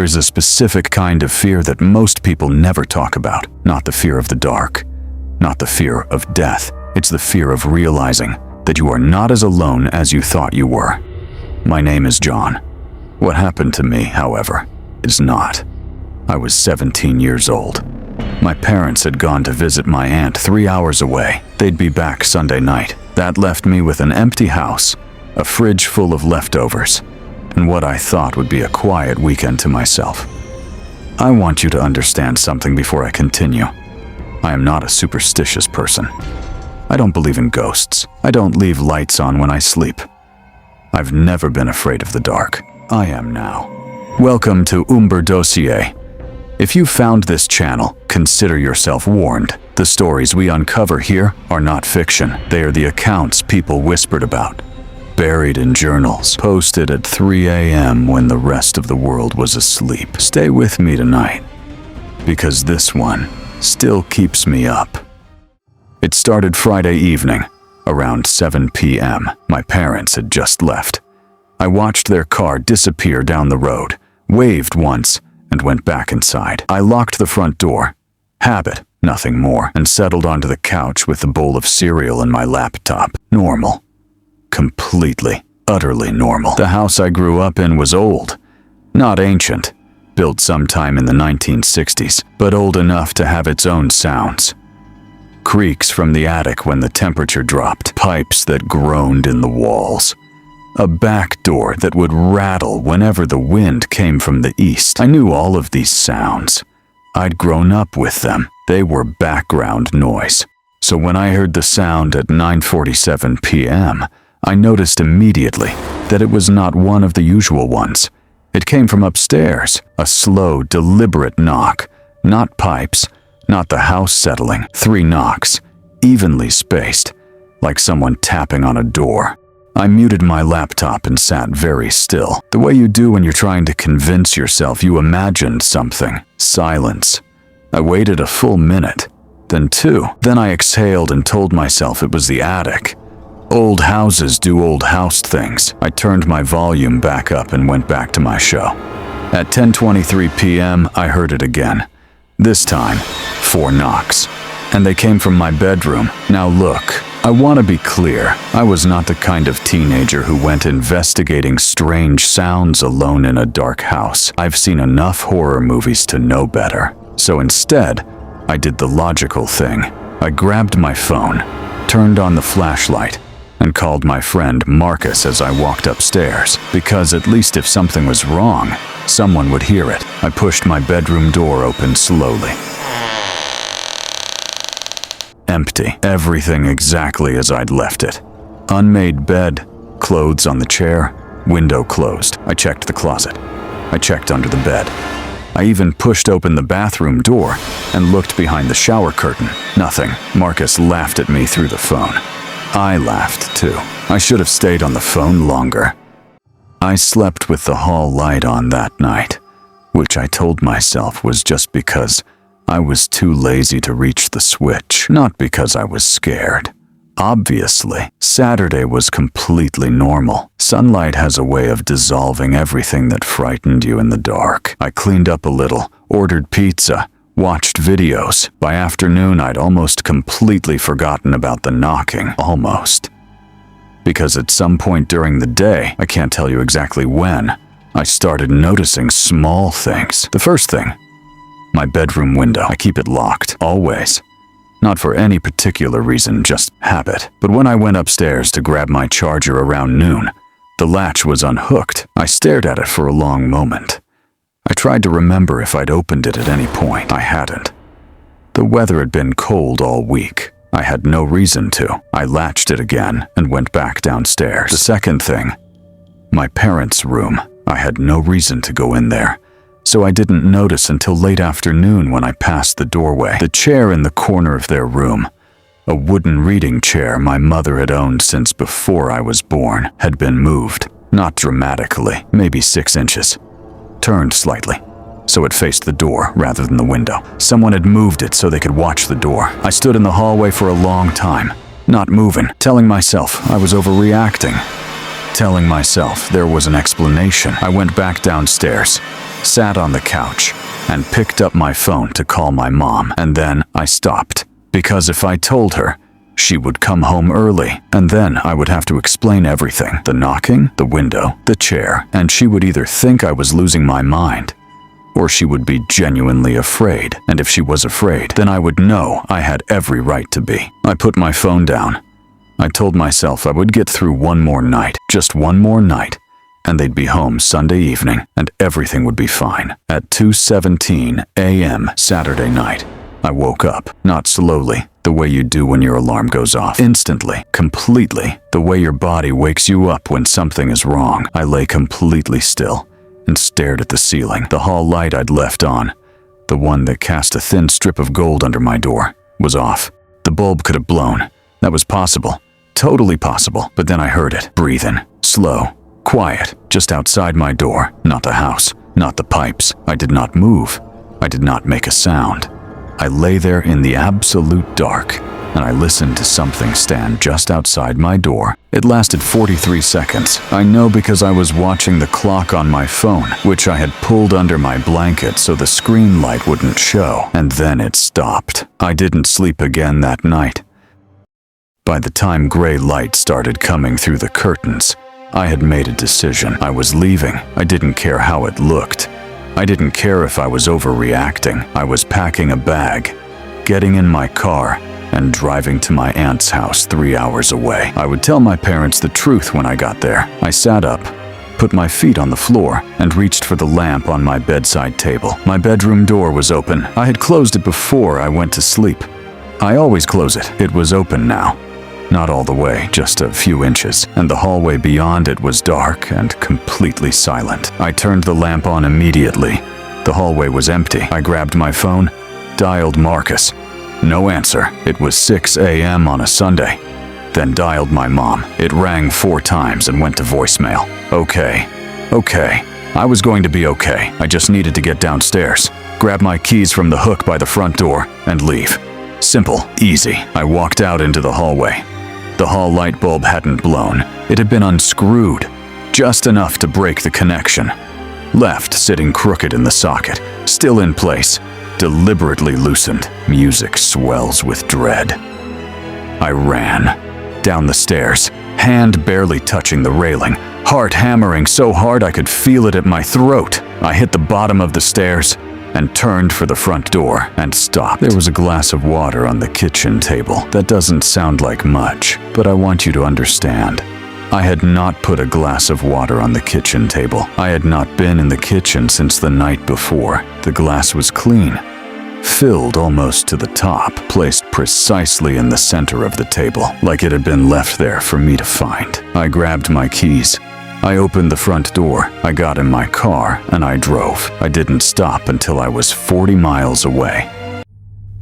There is a specific kind of fear that most people never talk about. Not the fear of the dark, not the fear of death. It's the fear of realizing that you are not as alone as you thought you were. My name is John. What happened to me, however, is not. I was 17 years old. My parents had gone to visit my aunt 3 hours away. They'd be back Sunday night. That left me with an empty house, a fridge full of leftovers, and what I thought would be a quiet weekend to myself. I want you to understand something before I continue. I am not a superstitious person. I don't believe in ghosts. I don't leave lights on when I sleep. I've never been afraid of the dark. I am now. Welcome to Umbra Dossier. If you found this channel, consider yourself warned. The stories we uncover here are not fiction. They are the accounts people whispered about, buried in journals, posted at 3 a.m. when the rest of the world was asleep. Stay with me tonight, because this one still keeps me up. It started Friday evening, around 7 p.m. My parents had just left. I watched their car disappear down the road, waved once, and went back inside. I locked the front door. Habit, nothing more, and settled onto the couch with a bowl of cereal and my laptop. Normal. Completely, utterly normal. The house I grew up in was old, not ancient, built sometime in the 1960s, but old enough to have its own sounds. Creaks from the attic when the temperature dropped, pipes that groaned in the walls, a back door that would rattle whenever the wind came from the east. I knew all of these sounds. I'd grown up with them. They were background noise. So when I heard the sound at 9:47 p.m., I noticed immediately that it was not one of the usual ones. It came from upstairs, a slow, deliberate knock. Not pipes, not the house settling. 3 knocks, evenly spaced, like someone tapping on a door. I muted my laptop and sat very still, the way you do when you're trying to convince yourself you imagined something. Silence. I waited a full minute, then 2. Then I exhaled and told myself it was the attic. Old houses do old house things. I turned my volume back up and went back to my show. At 10:23 p.m., I heard it again. This time, 4 knocks, and they came from my bedroom. Now look, I want to be clear. I was not the kind of teenager who went investigating strange sounds alone in a dark house. I've seen enough horror movies to know better. So instead, I did the logical thing. I grabbed my phone, turned on the flashlight, and called my friend Marcus as I walked upstairs, because at least if something was wrong, someone would hear it. I pushed my bedroom door open slowly. Empty. Everything exactly as I'd left it. Unmade bed, clothes on the chair, window closed. I checked the closet. I checked under the bed. I even pushed open the bathroom door and looked behind the shower curtain. Nothing. Marcus laughed at me through the phone. I laughed too. I should have stayed on the phone longer. I slept with the hall light on that night, which I told myself was just because I was too lazy to reach the switch, not because I was scared. Obviously, Saturday was completely normal. Sunlight has a way of dissolving everything that frightened you in the dark. I cleaned up a little, ordered pizza, watched videos. By afternoon, I'd almost completely forgotten about the knocking. Almost. Because at some point during the day, I can't tell you exactly when, I started noticing small things. The first thing, my bedroom window. I keep it locked, always. Not for any particular reason, just habit. But when I went upstairs to grab my charger around noon, the latch was unhooked. I stared at it for a long moment. I tried to remember if I'd opened it at any point. I hadn't. The weather had been cold all week. I had no reason to. I latched it again and went back downstairs. The second thing, my parents' room. I had no reason to go in there, so I didn't notice until late afternoon when I passed the doorway. The chair in the corner of their room, a wooden reading chair my mother had owned since before I was born, had been moved. Not dramatically, maybe 6 inches. Turned slightly, so it faced the door rather than the window. Someone had moved it so they could watch the door. I stood in the hallway for a long time, not moving, telling myself I was overreacting. Telling myself there was an explanation, I went back downstairs, sat on the couch, and picked up my phone to call my mom. And then I stopped, because if I told her, she would come home early, and then I would have to explain everything. The knocking, the window, the chair, and she would either think I was losing my mind, or she would be genuinely afraid. And if she was afraid, then I would know I had every right to be. I put my phone down. I told myself I would get through one more night, just one more night, and they'd be home Sunday evening, and everything would be fine. At 2:17 a.m. Saturday night, I woke up, not slowly, the way you do when your alarm goes off. Instantly, completely, the way your body wakes you up when something is wrong. I lay completely still and stared at the ceiling. The hall light I'd left on, the one that cast a thin strip of gold under my door, was off. The bulb could have blown. That was possible. Totally possible. But then I heard it, breathing, slow, quiet, just outside my door. Not the house, not the pipes. I did not move. I did not make a sound. I lay there in the absolute dark, and I listened to something stand just outside my door. It lasted 43 seconds. I know because I was watching the clock on my phone, which I had pulled under my blanket so the screen light wouldn't show. And then it stopped. I didn't sleep again that night. By the time gray light started coming through the curtains, I had made a decision. I was leaving. I didn't care how it looked. I didn't care if I was overreacting. I was packing a bag, getting in my car, and driving to my aunt's house 3 hours away. I would tell my parents the truth when I got there. I sat up, put my feet on the floor, and reached for the lamp on my bedside table. My bedroom door was open. I had closed it before I went to sleep. I always close it. It was open now. Not all the way, just a few inches, and the hallway beyond it was dark and completely silent. I turned the lamp on immediately. The hallway was empty. I grabbed my phone, dialed Marcus. No answer. It was 6 a.m. on a Sunday. Then dialed my mom. It rang 4 times and went to voicemail. Okay. I was going to be okay. I just needed to get downstairs, grab my keys from the hook by the front door, and leave. Simple, easy. I walked out into the hallway. The hall light bulb hadn't blown. It had been unscrewed, just enough to break the connection. Left sitting crooked in the socket, still in place, deliberately loosened. Music swells with dread. I ran down the stairs, hand barely touching the railing, heart hammering so hard I could feel it at my throat. I hit the bottom of the stairs and turned for the front door and stopped. There was a glass of water on the kitchen table. That doesn't sound like much, but I want you to understand. I had not put a glass of water on the kitchen table. I had not been in the kitchen since the night before. The glass was clean, filled almost to the top, placed precisely in the center of the table, like it had been left there for me to find. I grabbed my keys. I opened the front door, I got in my car, and I drove. I didn't stop until I was 40 miles away.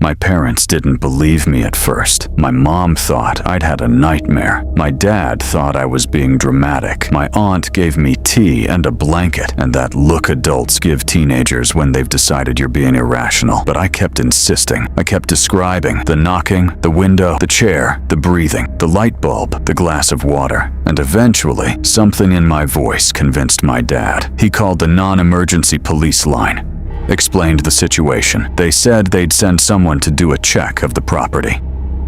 My parents didn't believe me at first. My mom thought I'd had a nightmare. My dad thought I was being dramatic. My aunt gave me tea and a blanket, and that look adults give teenagers when they've decided you're being irrational. But I kept insisting. I kept describing the knocking, the window, the chair, the breathing, the light bulb, the glass of water. And eventually, something in my voice convinced my dad. He called the non-emergency police line. Explained the situation. They said they'd send someone to do a check of the property.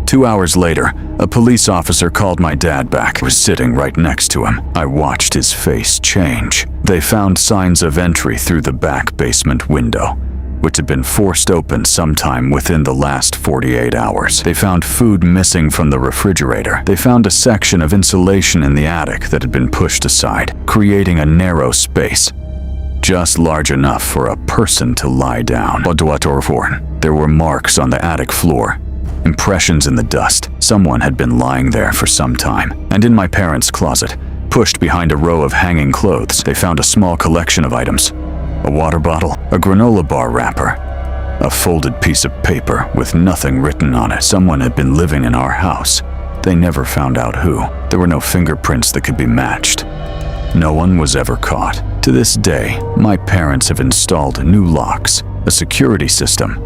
2 hours later, a police officer called my dad back. I was sitting right next to him. I watched his face change. They found signs of entry through the back basement window, which had been forced open sometime within the last 48 hours. They found food missing from the refrigerator. They found a section of insulation in the attic that had been pushed aside, creating a narrow space, just large enough for a person to lie down. There were marks on the attic floor, impressions in the dust. Someone had been lying there for some time. And in my parents' closet, pushed behind a row of hanging clothes, they found a small collection of items. A water bottle, a granola bar wrapper, a folded piece of paper with nothing written on it. Someone had been living in our house. They never found out who. There were no fingerprints that could be matched. No one was ever caught. To this day, my parents have installed new locks, a security system,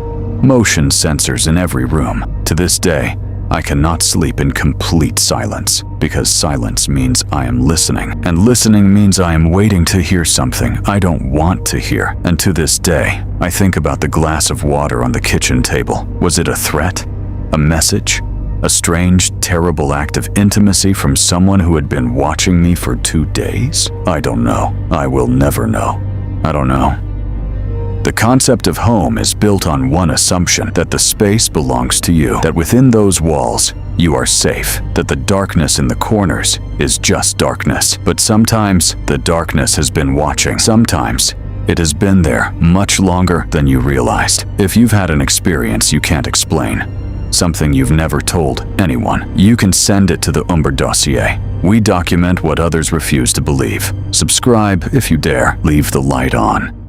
motion sensors in every room. To this day, I cannot sleep in complete silence, because silence means I am listening, and listening means I am waiting to hear something I don't want to hear. And to this day, I think about the glass of water on the kitchen table. Was it a threat? A message? A strange, terrible act of intimacy from someone who had been watching me for 2 days? I don't know. I will never know. I don't know. The concept of home is built on one assumption: that the space belongs to you, that within those walls, you are safe, that the darkness in the corners is just darkness. But sometimes, the darkness has been watching. Sometimes, it has been there much longer than you realized. If you've had an experience you can't explain, something you've never told anyone, you can send it to the Umbra Dossier. We document what others refuse to believe. Subscribe if you dare. Leave the light on.